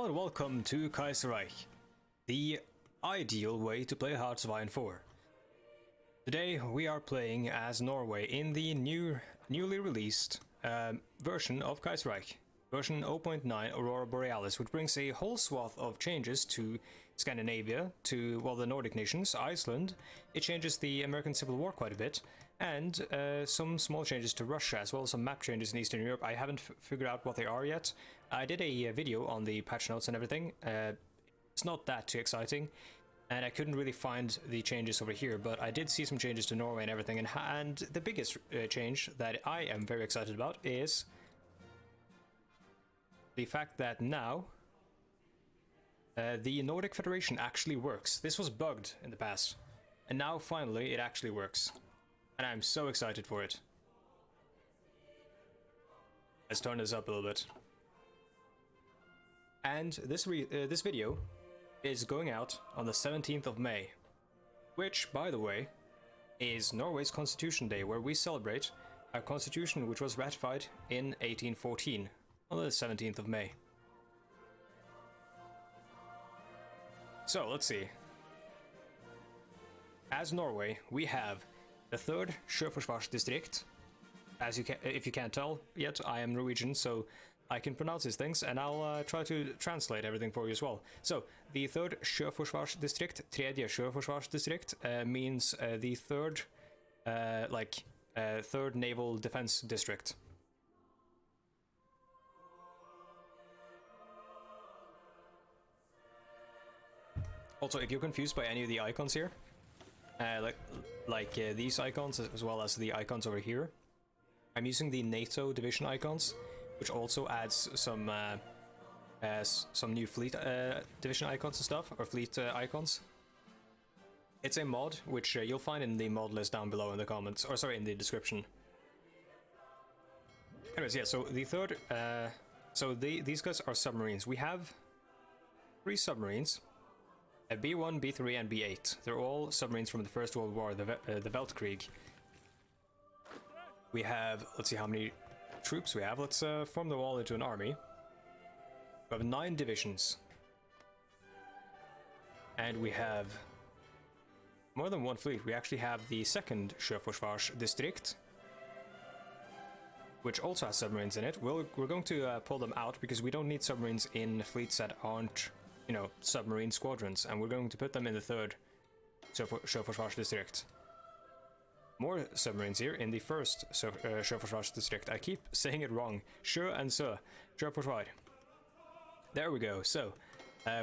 and welcome to Kaiserreich, the ideal way to play Hearts of Iron 4. Today we are playing as Norway in the newly released version of Kaiserreich, version 0.9 Aurora Borealis, which brings a whole swath of changes to Scandinavia, to, well, the Nordic nations, Iceland. It changes the American Civil War quite a bit, and some small changes to Russia, as well as some map changes in Eastern Europe. I haven't figured out what they are yet. I did a video on the patch notes and everything. It's not that too exciting, and I couldn't really find the changes over here, but I did see some changes to Norway and everything, and the biggest change that I am very excited about is the fact that now the Nordic Federation actually works. This was bugged in the past, and now finally it actually works, and I'm so excited for it. Let's turn this up a little bit. And this video is going out on the 17th of May, which, by the way, is Norway's Constitution Day, where we celebrate our constitution, which was ratified in 1814 on the 17th of May. So let's see. As Norway, we have the 3rd Sjøforsvarsdistrikt. As you can, if you can't tell yet, I am Norwegian, so I can pronounce these things, and I'll try to translate everything for you as well. So, the 3rd Sjøforsvarsdistrikt, tredje Sjøforsvarsdistrikt, means the third, third naval defense district. Also, if you're confused by any of the icons here, these icons as well as the icons over here, I'm using the NATO division icons, which also adds some new fleet division icons and stuff, or fleet icons. It's a mod which you'll find in the mod list down below in the comments, or sorry, in the description. Anyways, yeah. So the third, these guys are submarines. We have 3 submarines. B1, B3, and B8. They're all submarines from the First World War, the Weltkrieg. We have, let's see how many troops we have. Let's form them all into an army. We have 9 divisions. And we have more than 1 fleet. We actually have the 2nd Sjøforsvarsdistrikt, which also has submarines in it. We're going to pull them out because we don't need submarines in fleets that aren't, you know, submarine squadrons, and we're going to put them in the 3rd Sjøforsvarsdistrikt. More submarines here in the 1st Sjøforsvarsdistrikt. I keep saying it wrong. Sjø and Sø. Sjøforsvar. There we go. So,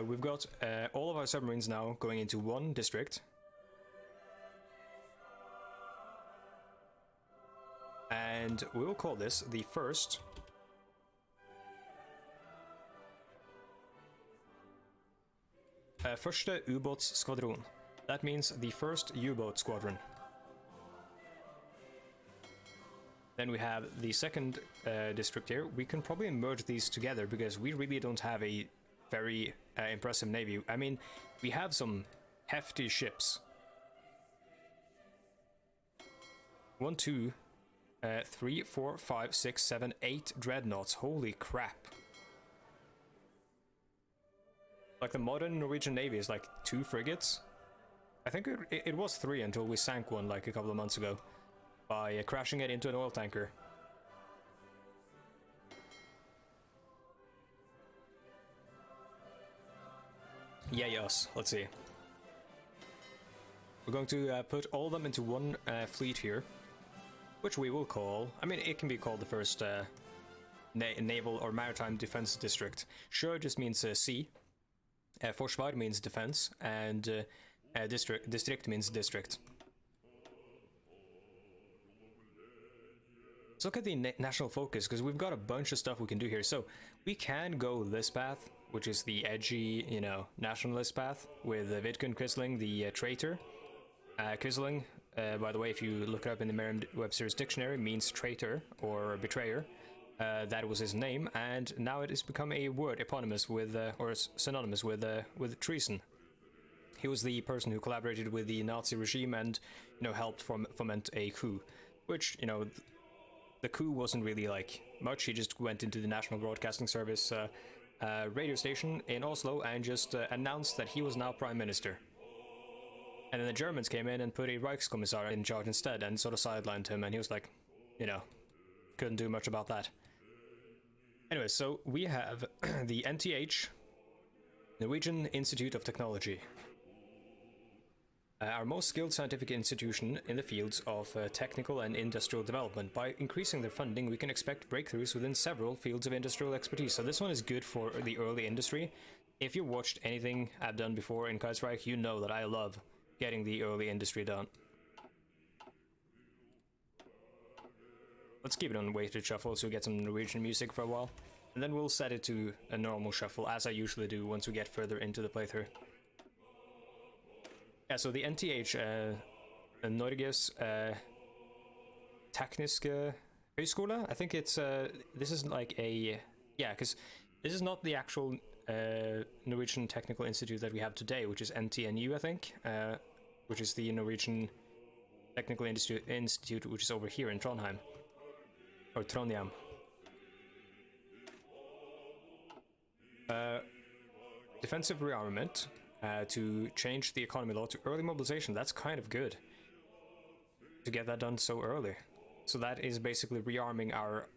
we've got all of our submarines now going into 1 district. And we will call this the 1st Første ubåtsskvadron. That means the 1st U-boat squadron. Then we have the 2nd district here. We can probably merge these together because we really don't have a very impressive navy. I mean, we have some hefty ships. 1, 2, 3, 4, 5, 6, 7, 8 dreadnoughts. Holy crap. Like, the modern Norwegian Navy is like 2 frigates. I think it was 3 until we sank one like a couple of months ago by crashing it into an oil tanker. Yeah, yes. Let's see. We're going to put all of them into 1 fleet here, which we will call, I mean, it can be called the 1st Naval or Maritime Defense District. Sjø just means sea. Forsvar means defense, and district means district. Let's look at the national focus, because we've got a bunch of stuff we can do here. So we can go this path, which is the edgy, you know, nationalist path, with Vidkun Quisling, the traitor. Quisling, by the way, if you look it up in the Merriam-Webster's dictionary, means traitor or betrayer. That was his name, and now it has become a word eponymous with, or synonymous with treason. He was the person who collaborated with the Nazi regime and, you know, helped foment a coup, which, you know, the coup wasn't really like much. He just went into the National Broadcasting Service radio station in Oslo and just announced that he was now prime minister. And then the Germans came in and put a Reichskommissar in charge instead and sort of sidelined him, and he was like, you know, couldn't do much about that. Anyway, so we have the NTH, Norwegian Institute of Technology. Our most skilled scientific institution in the fields of technical and industrial development. By increasing their funding, we can expect breakthroughs within several fields of industrial expertise. So this one is good for the early industry. If you watched anything I've done before in Kaiserreich, you know that I love getting the early industry done. Let's keep it on weighted shuffle so we get some Norwegian music for a while. And then we'll set it to a normal shuffle, as I usually do once we get further into the playthrough. Yeah, so the NTH, Norges Tekniske Høgskole, I think it's, this is like a, yeah, because this is not the actual Norwegian Technical Institute that we have today, which is NTNU, I think, which is the Norwegian Technical Institute, which is over here in Trondheim, or Trondheim. Defensive rearmament. To change the economy law to early mobilization. That's kind of good to get that done so early. So that is basically rearming our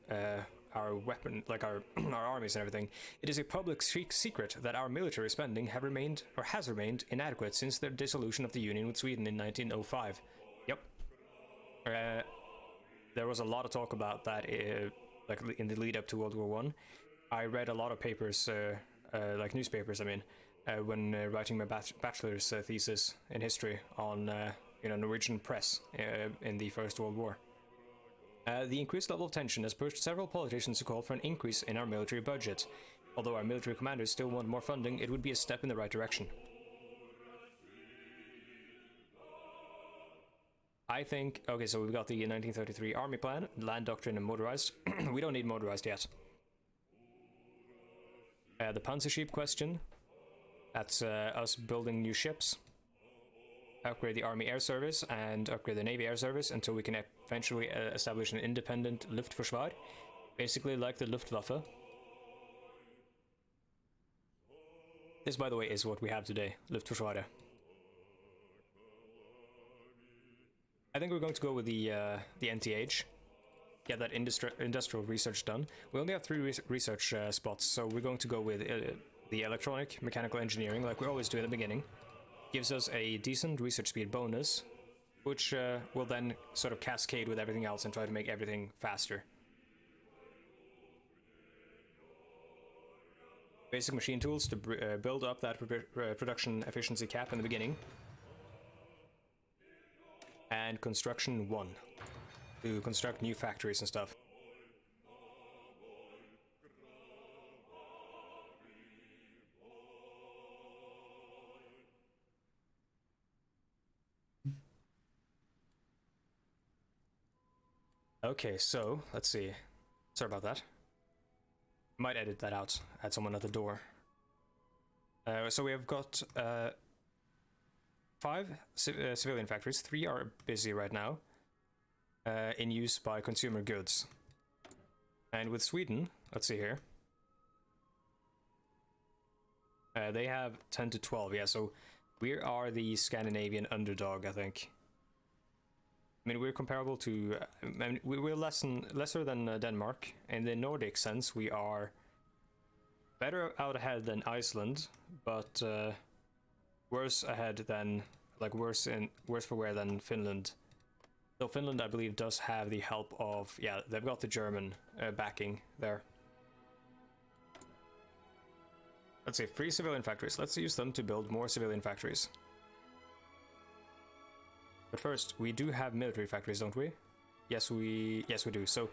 weapon, like our our armies and everything. It is a public secret that our military spending has remained inadequate since the dissolution of the Union with Sweden in 1905. Yep. There was a lot of talk about that, like in the lead up to World War One. I read a lot of papers, like newspapers, I mean. When writing my bachelor's thesis in history on Norwegian press in the First World War. The increased level of tension has pushed several politicians to call for an increase in our military budget. Although our military commanders still want more funding, it would be a step in the right direction. I think, okay, so we've got the 1933 Army Plan, land doctrine and motorized. We don't need motorized yet. The Panzersheep question. That's us building new ships, upgrade the Army Air Service, and upgrade the Navy Air Service until we can eventually establish an independent Luftforsvar, basically like the Luftwaffe. This, by the way, is what we have today, Luftforsvaret. I think we're going to go with the NTH, get that industrial research done. We only have 3 research spots, so we're going to go with the electronic mechanical engineering, like we always do in the beginning. Gives us a decent research speed bonus, which will then sort of cascade with everything else and try to make everything faster. Basic machine tools to build up that production efficiency cap in the beginning. And construction 1, to construct new factories and stuff. Okay, so let's see. Sorry about that. Might edit that out. Add someone at the door. So we have got 5 civilian factories. 3 are busy right now, in use by consumer goods. And with Sweden, let's see here. They have 10 to 12. Yeah, so we are the Scandinavian underdog, I think. I mean, we're comparable to, we're lesser than Denmark. In the Nordic sense, we are better out ahead than Iceland, but worse ahead than, like worse for wear than Finland. Though Finland, I believe, does have the help of, yeah, they've got the German backing there. Let's say 3 civilian factories. Let's use them to build more civilian factories. But first, we do have military factories, don't we? Yes, we do. So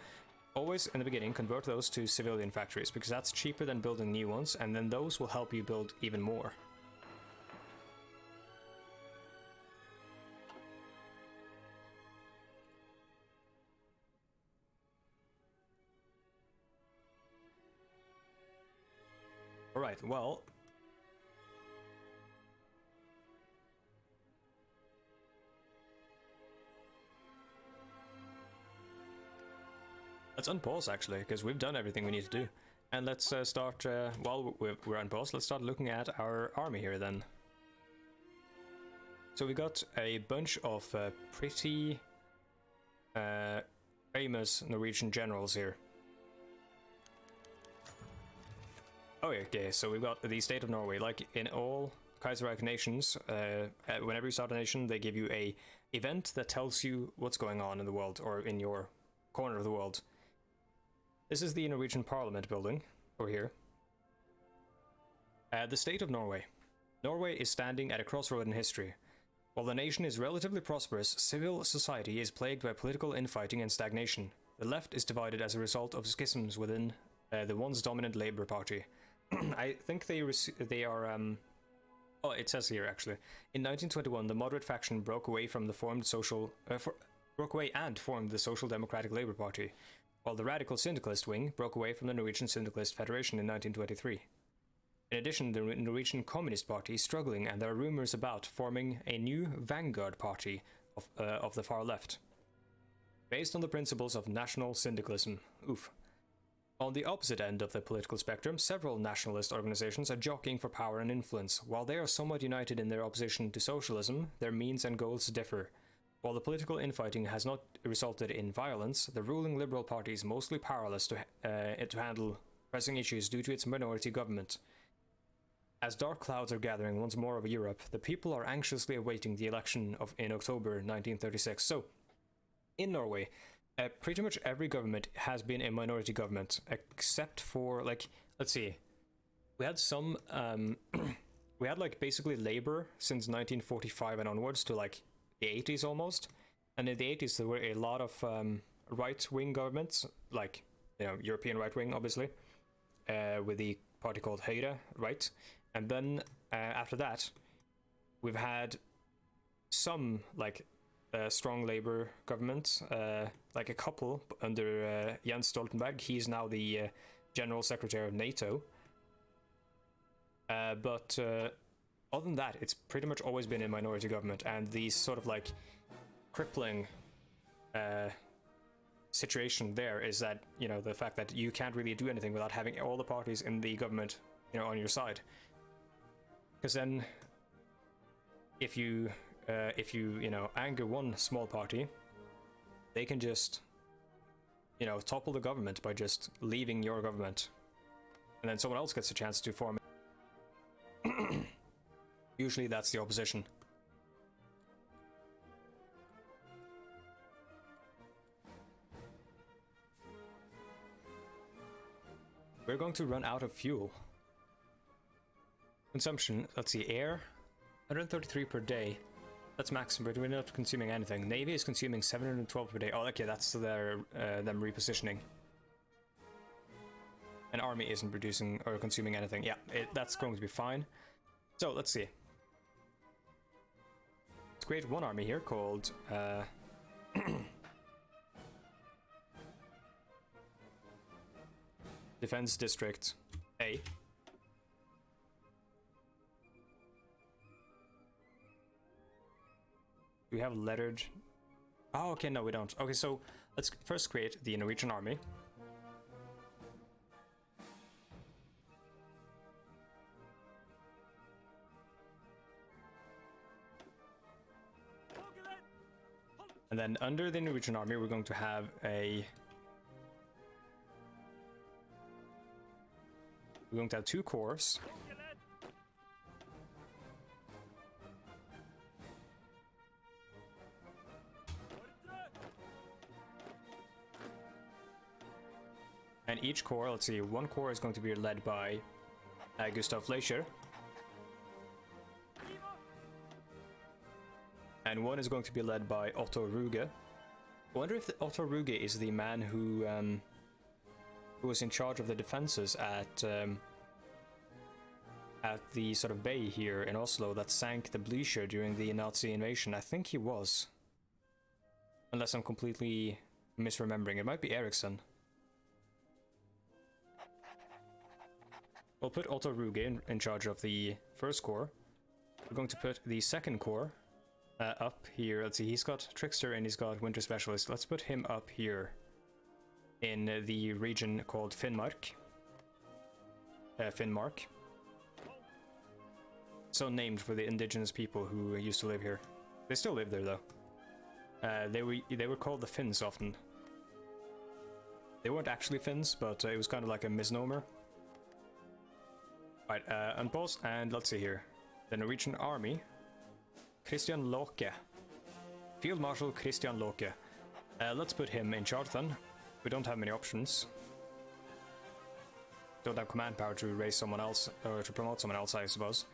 always in the beginning, convert those to civilian factories, because that's cheaper than building new ones, and then those will help you build even more. All right, well, let's unpause, actually, because we've done everything we need to do. And let's start, while we're on pause, let's start looking at our army here then. So we got a bunch of pretty famous Norwegian generals here. Oh yeah, okay, so we've got the state of Norway. Like in all Kaiserreich nations, whenever you start a nation, they give you a event that tells you what's going on in the world, or in your corner of the world. This is the Norwegian Parliament building, over here. The state of Norway. Norway is standing at a crossroad in history. While the nation is relatively prosperous, civil society is plagued by political infighting and stagnation. The left is divided as a result of schisms within the once dominant Labour Party. I think they are. Oh, it says here actually. In 1921, the moderate faction broke away from the formed broke away and formed the Social Democratic Labour Party, while the radical syndicalist wing broke away from the Norwegian Syndicalist Federation in 1923. In addition, the Norwegian Communist Party is struggling, and there are rumors about forming a new vanguard party of the far left, based on the principles of national syndicalism. Oof. On the opposite end of the political spectrum, several nationalist organizations are jockeying for power and influence. While they are somewhat united in their opposition to socialism, their means and goals differ. While the political infighting has not resulted in violence, the ruling Liberal Party is mostly powerless to handle pressing issues due to its minority government. As dark clouds are gathering once more over Europe, the people are anxiously awaiting the election in October 1936. So, in Norway, pretty much every government has been a minority government, except for, like, let's see, we had some, we had, like, basically Labour since 1945 and onwards to, like, the 80s almost, and in the 80s there were a lot of right-wing governments, like, you know, European right-wing, obviously, with the party called Hoi4, right, and then after that, we've had some, like, strong Labour government, like a couple under Jens Stoltenberg. He's now the General Secretary of NATO. But other than that, it's pretty much always been a minority government, and the sort of like crippling situation there is that, you know, the fact that you can't really do anything without having all the parties in the government, you know, on your side. Because then, if you you know, anger one small party, they can just, you know, topple the government by just leaving your government, and then someone else gets a chance to form it. Usually that's the opposition. We're going to run out of fuel. Consumption, let's see, air, 133 per day. That's maximum, but we're not consuming anything. Navy is consuming 712 per day. Oh, okay, that's their them repositioning. And army isn't producing or consuming anything. Yeah, that's going to be fine. So let's see. Let's create one army here called Defense District A. Do we have lettered? Oh, okay, no, we don't. Okay, so let's first create the Norwegian army. And then under the Norwegian army, we're going to have two corps. And each corps, let's see, one corps is going to be led by Gustav Fleischer. And one is going to be led by Otto Ruge. I wonder if Otto Ruge is the man who was in charge of the defenses at the sort of bay here in Oslo that sank the Blücher during the Nazi invasion. I think he was. Unless I'm completely misremembering. It might be Eriksson. We'll put Otto Ruge in charge of the first corps. We're going to put the second corps up here. Let's see, he's got Trickster and he's got Winter Specialist. Let's put him up here in the region called Finnmark. Finnmark. So named for the indigenous people who used to live here. They still live there though. They were called the Finns often. They weren't actually Finns, but it was kind of like a misnomer. Right, unpause, and let's see here. The Norwegian army. Christian Låke. Field Marshal Christian Låke. Let's put him in charge then. We don't have many options. Don't have command power to raise someone else, or to promote someone else, I suppose.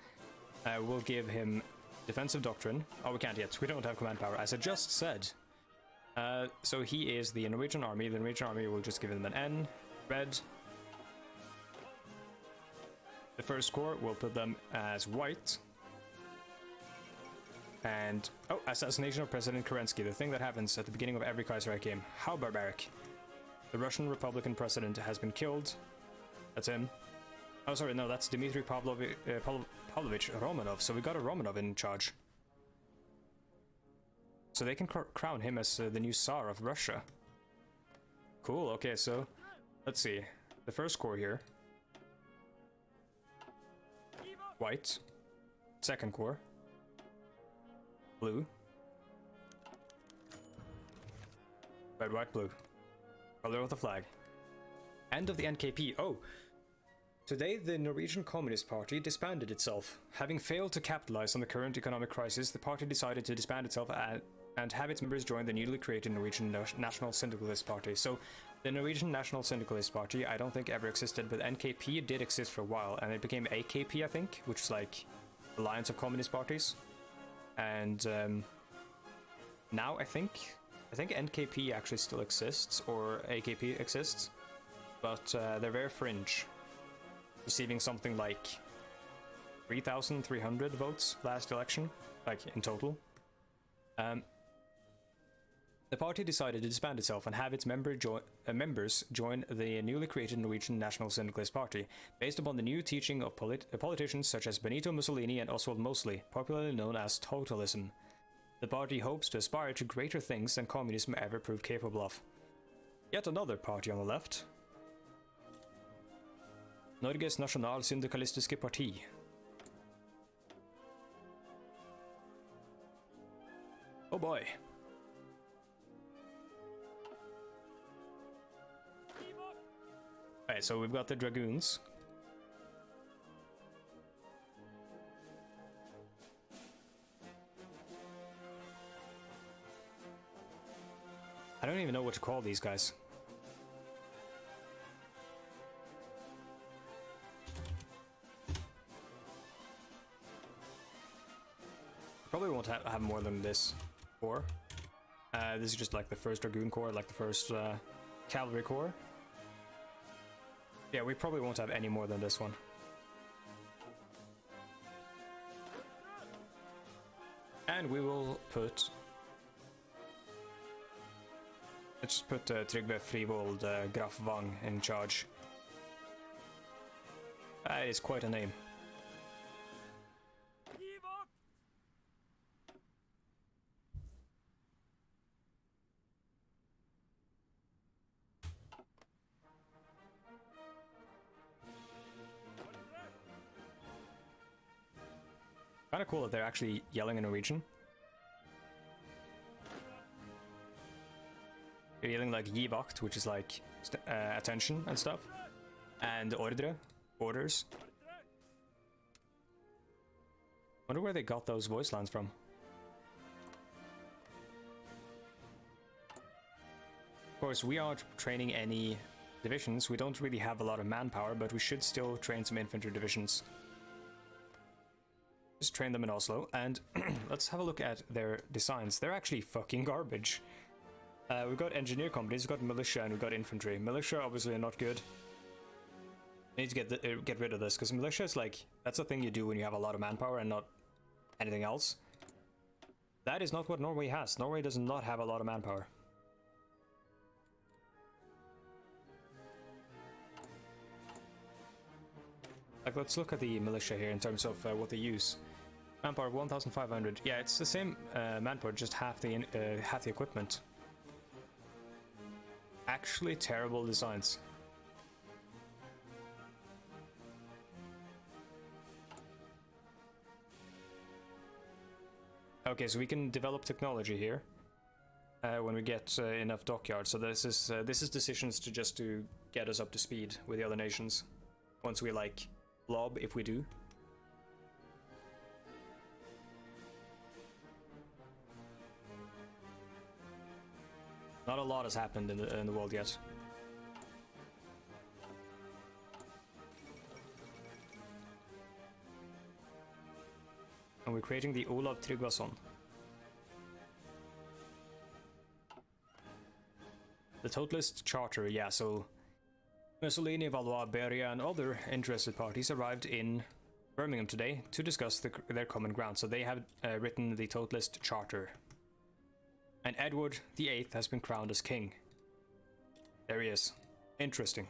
We'll give him defensive doctrine. Oh, we can't yet. We don't have command power, as I just said. So he is the Norwegian army. The Norwegian army will just give him an N. Red. The first corps will put them as white. And, oh, assassination of President Kerensky, the thing that happens at the beginning of every Kaiserreich game. How barbaric. The Russian Republican president has been killed. That's him. Oh, sorry, no, that's Dmitry Pavlovich Romanov, so we got a Romanov in charge. So they can crown him as the new Tsar of Russia. Cool, okay, so, let's see. The first corps here. White. Second corps. Blue. Red, white, blue. Color of the flag. End of the NKP. Oh! Today, the Norwegian Communist Party disbanded itself. Having failed to capitalize on the current economic crisis, the party decided to disband itself and have its members join the newly created Norwegian National Syndicalist Party. So, the Norwegian National Syndicalist Party, I don't think ever existed, but NKP did exist for a while, and it became AKP, I think, which is like Alliance of Communist Parties. And now I think NKP actually still exists, or AKP exists, but they're very fringe, receiving something like 3,300 votes last election, like in total. The party decided to disband itself and have its members join the newly created Norwegian National Syndicalist Party, based upon the new teaching of politicians such as Benito Mussolini and Oswald Mosley, popularly known as totalism. The party hopes to aspire to greater things than communism ever proved capable of. Yet another party on the left. Norges Nasjonalsyndikalistiske Parti. Oh boy. Alright, so we've got the Dragoons. I don't even know what to call these guys. Probably won't have more than this corps. This is just like the first Dragoon Corps, like the first Cavalry Corps. Yeah, we probably won't have any more than this one. And we will put... Let's just put Trygve Frivold Graf Wang in charge. That is quite a name. Kind of cool that they're actually yelling in Norwegian. They're yelling like "Gi vakt," which is like attention and stuff, and "ordre," orders. Wonder where they got those voice lines from. Of course, we aren't training any divisions. We don't really have a lot of manpower, but we should still train some infantry divisions. Just train them in Oslo, and let's have a look at their designs. They're actually fucking garbage. We've got engineer companies, we've got militia, and we've got infantry. Militia obviously not good. I need to get rid of this, because militia is like, that's a thing you do when you have a lot of manpower and not anything else. That is not what Norway has. Norway does not have a lot of manpower. Like, let's look at the militia here in terms of what they use. Manpower 1,500. Yeah, it's the same manpower, just half the equipment. Actually, terrible designs. Okay, so we can develop technology here when we get enough dockyards. So this is decisions to get us up to speed with the other nations. Once we like blob, if we do. Not a lot has happened in the world yet. And we're creating the Olav Tryggvason. The Totalist Charter, yeah, so Mussolini, Valois, Beria, and other interested parties arrived in Birmingham today to discuss their common ground. So they have written the Totalist Charter. And Edward VIII has been crowned as king. There he is. Interesting.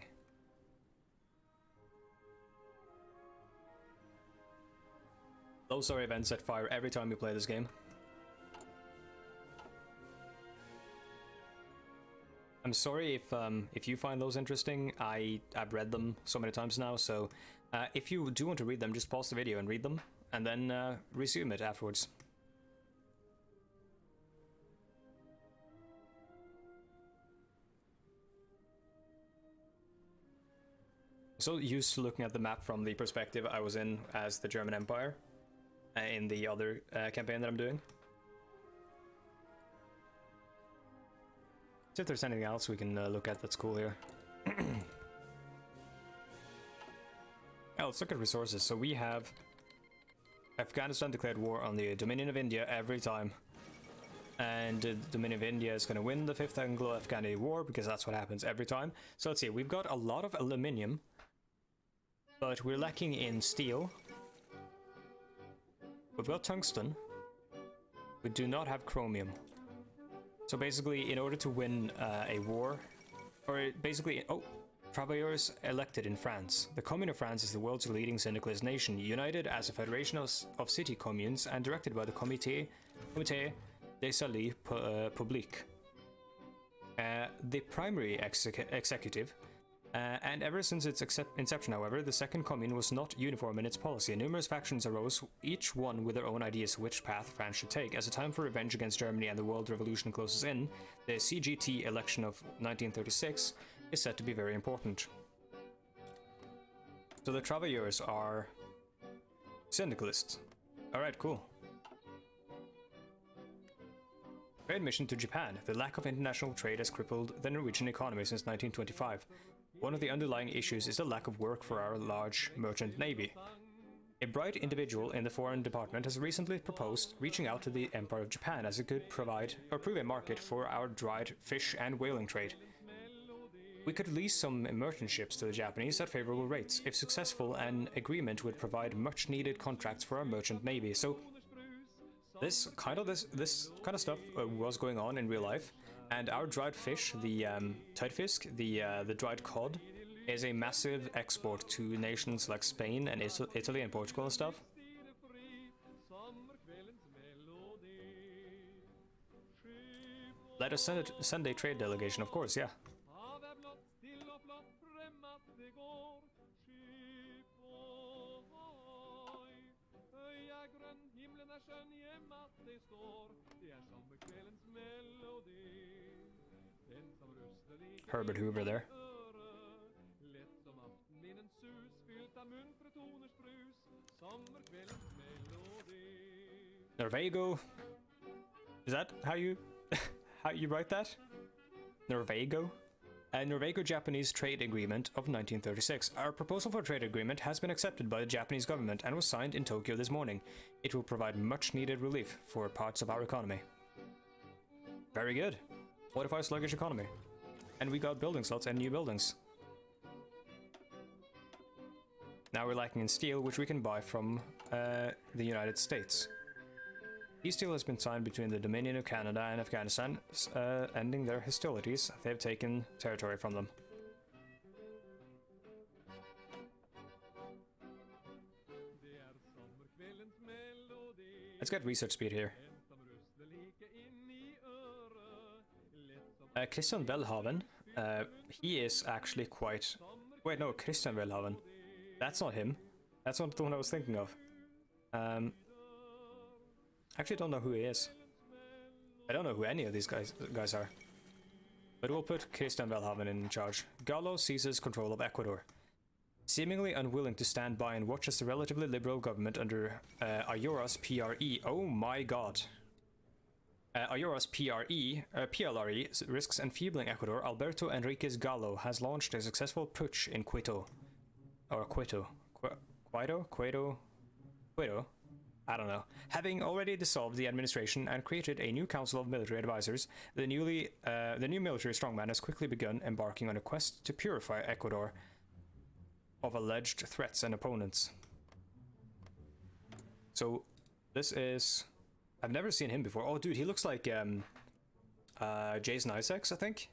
Those are events that fire every time you play this game. I'm sorry if you find those interesting. I've read them so many times now, so if you do want to read them, just pause the video and read them, and then resume it afterwards. So used to looking at the map from the perspective I was in as the German Empire in the other campaign that I'm doing. See if there's anything else we can look at that's cool here. Oh, let's look at resources. So we have Afghanistan declared war on the Dominion of India every time. And the Dominion of India is going to win the 5th Anglo-Afghani War because that's what happens every time. So let's see, we've got a lot of aluminium, but we're lacking in steel. We've got tungsten. We do not have chromium. So basically, in order to win a war, or basically, oh, Travailleurs elected in France. The Commune of France is the world's leading syndicalist nation, united as a federation of city communes and directed by the Comité des Salles Publics. The primary executive. And ever since its inception, however, the Second Commune was not uniform in its policy. Numerous factions arose, each one with their own ideas which path France should take. As a time for revenge against Germany and the world revolution closes in, the CGT election of 1936 is said to be very important. So the Travailleurs are syndicalists. Alright, cool. Trade mission to Japan. The lack of international trade has crippled the Norwegian economy since 1925. One of the underlying issues is the lack of work for our large merchant navy. A bright individual in the foreign department has recently proposed reaching out to the Empire of Japan as it could provide or prove a market for our dried fish and whaling trade. We could lease some merchant ships to the Japanese at favorable rates. If successful, an agreement would provide much needed contracts for our merchant navy. So this kind of stuff was going on in real life. And our dried fish, the Tørrfisk, the dried cod, is a massive export to nations like Spain and Italy and Portugal and stuff. Let us send a trade delegation, of course, yeah. Herbert Hoover there. Norvego. Is that how you write that? Norvego? A Norvego-Japanese trade agreement of 1936. Our proposal for a trade agreement has been accepted by the Japanese government and was signed in Tokyo this morning. It will provide much needed relief for parts of our economy. Very good. What if our sluggish economy? And we got building slots and new buildings. Now we're lacking in steel, which we can buy from the United States. Peace deal has been signed between the Dominion of Canada and Afghanistan, ending their hostilities. They have taken territory from them. Let's get research speed here. Christian Welhaven, he is actually quite... Wait, no, Christian Welhaven. That's not him. That's not the one I was thinking of. Actually don't know who he is. I don't know who any of these guys are. But we'll put Christian Welhaven in charge. Gallo seizes control of Ecuador. Seemingly unwilling to stand by and watch as the relatively liberal government under Ayora's PRE. Oh my god. Ayora's PLRE risks enfeebling Ecuador. Alberto Enriquez Gallo has launched a successful putsch in Quito. Or Quito. Quito? I don't know. Having already dissolved the administration and created a new council of military advisors, the new military strongman has quickly begun embarking on a quest to purify Ecuador of alleged threats and opponents. So, this is... I've never seen him before. Oh, dude, he looks like Jason Isaacs, I think.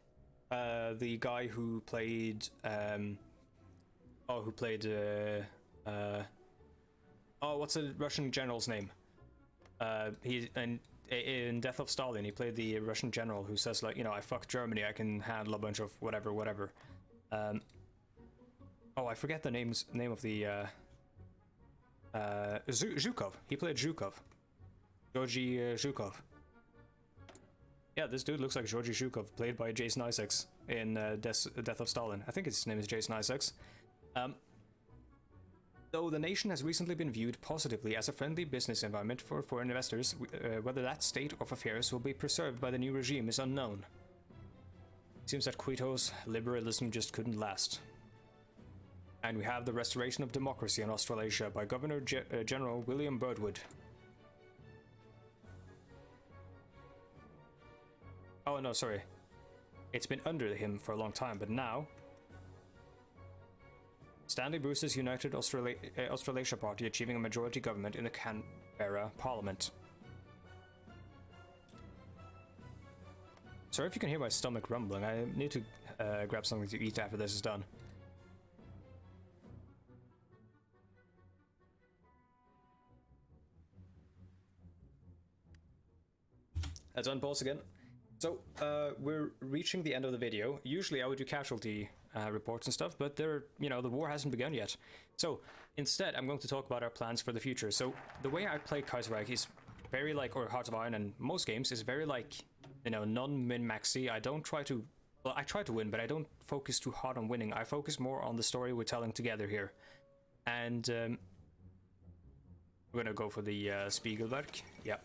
The guy who played... what's the Russian general's name? In Death of Stalin, he played the Russian general who says, like, you know, I fucked Germany, I can handle a bunch of whatever. I forget the name of the Zhukov. He played Zhukov. Georgy Zhukov. Yeah, this dude looks like Georgy Zhukov, played by Jason Isaacs in Death of Stalin. I think his name is Jason Isaacs. Though the nation has recently been viewed positively as a friendly business environment for foreign investors, whether that state of affairs will be preserved by the new regime is unknown. It seems that Quito's liberalism just couldn't last. And we have the restoration of democracy in Australasia by Governor General William Birdwood. Oh no, sorry. It's been under him for a long time, but now... Stanley Bruce's United Australasia Party achieving a majority government in the Canberra Parliament. Sorry if you can hear my stomach rumbling. I need to grab something to eat after this is done. Let's unpause again. So, we're reaching the end of the video. Usually I would do casualty reports and stuff, but the war hasn't begun yet. So, instead, I'm going to talk about our plans for the future. So, the way I play Kaiserreich is very like, or Hearts of Iron and most games, is very like, non-min-maxy. I don't try to, well, I try to win, but I don't focus too hard on winning. I focus more on the story we're telling together here. And, we're gonna go for the Spiegelwerk. Yeah.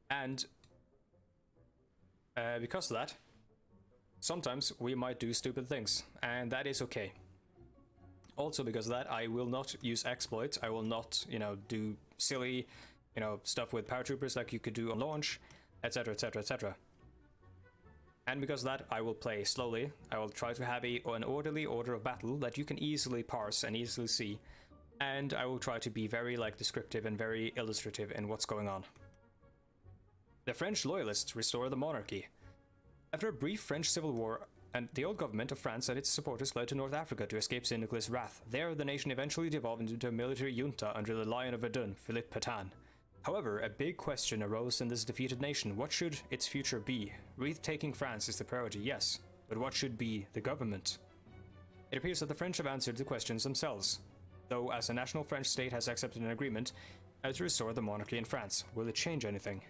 And because of that, sometimes we might do stupid things, and that is okay. Also because of that, I will not use exploits. I will not, do silly, stuff with paratroopers like you could do on launch, etc, etc, etc. And because of that, I will play slowly. I will try to have an orderly order of battle that you can easily parse and easily see. And I will try to be very, descriptive and very illustrative in what's going on. The French loyalists restore the monarchy. After a brief French civil war, and the old government of France and its supporters fled to North Africa to escape St. Nicholas' wrath. There, the nation eventually devolved into a military junta under the Lion of Verdun, Philippe Pétain. However, a big question arose in this defeated nation. What should its future be? Retaking France is the priority, yes, but what should be the government? It appears that the French have answered the questions themselves, though as a national French state has accepted an agreement to restore the monarchy in France. Will it change anything?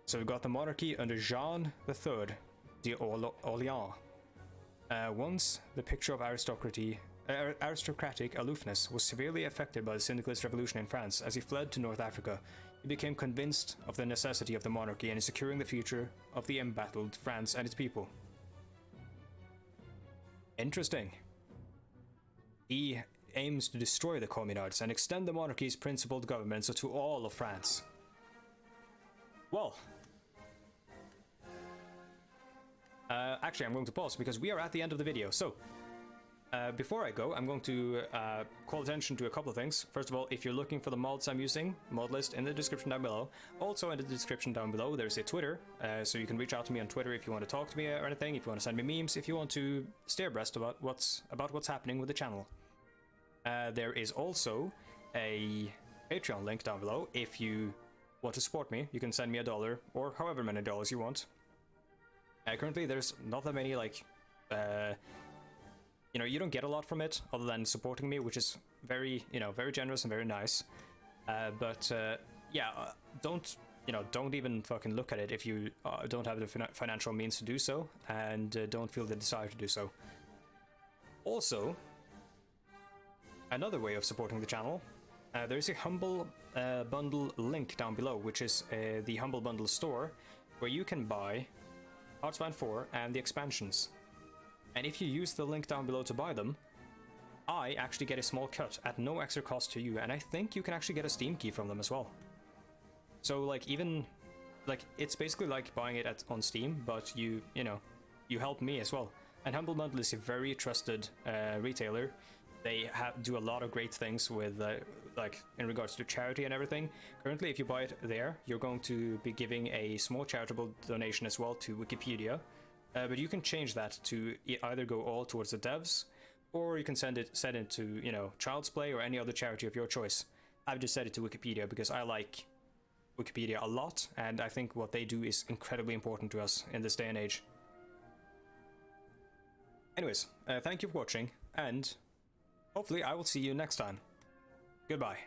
So we've got the monarchy under Jean III d'Orléans. Once the picture of aristocratic aloofness was severely affected by the Syndicalist revolution in France. As he fled to North Africa, he became convinced of the necessity of the monarchy and in securing the future of the embattled France and its people. Interesting. He aims to destroy the communards and extend the monarchy's principled government to all of France. Well, actually I'm going to pause because we are at the end of the video. So, before I go, I'm going to call attention to a couple of things. First of all, if you're looking for the mods I'm using, mod list in the description down below. Also in the description down below, there's a Twitter, so you can reach out to me on Twitter if you want to talk to me or anything, if you want to send me memes, if you want to stay abreast about what's happening with the channel. There is also a Patreon link down below. If you want to support me, you can send me $1 or however many dollars you want. Currently, there's not that many, you don't get a lot from it other than supporting me, which is very, you know, very generous and very nice. Yeah, don't even fucking look at it if you don't have the financial means to do so, and don't feel the desire to do so. Also, another way of supporting the channel, there is a Humble Bundle link down below, which is the Humble Bundle store, where you can buy Hearts of Iron 4 and the expansions. And if you use the link down below to buy them, I actually get a small cut at no extra cost to you, and I think you can actually get a Steam key from them as well. So like, even like, it's basically like buying it on Steam, but you know, you help me as well. And Humble Bundle is a very trusted retailer. They do a lot of great things with like in regards to charity and everything. Currently, if you buy it there, you're going to be giving a small charitable donation as well to Wikipedia. But you can change that to either go all towards the devs, or you can send it to, you know, Child's Play or any other charity of your choice. I've just set it to Wikipedia because I like Wikipedia a lot, and I think what they do is incredibly important to us in this day and age. Anyways, thank you for watching, and hopefully I will see you next time. Goodbye.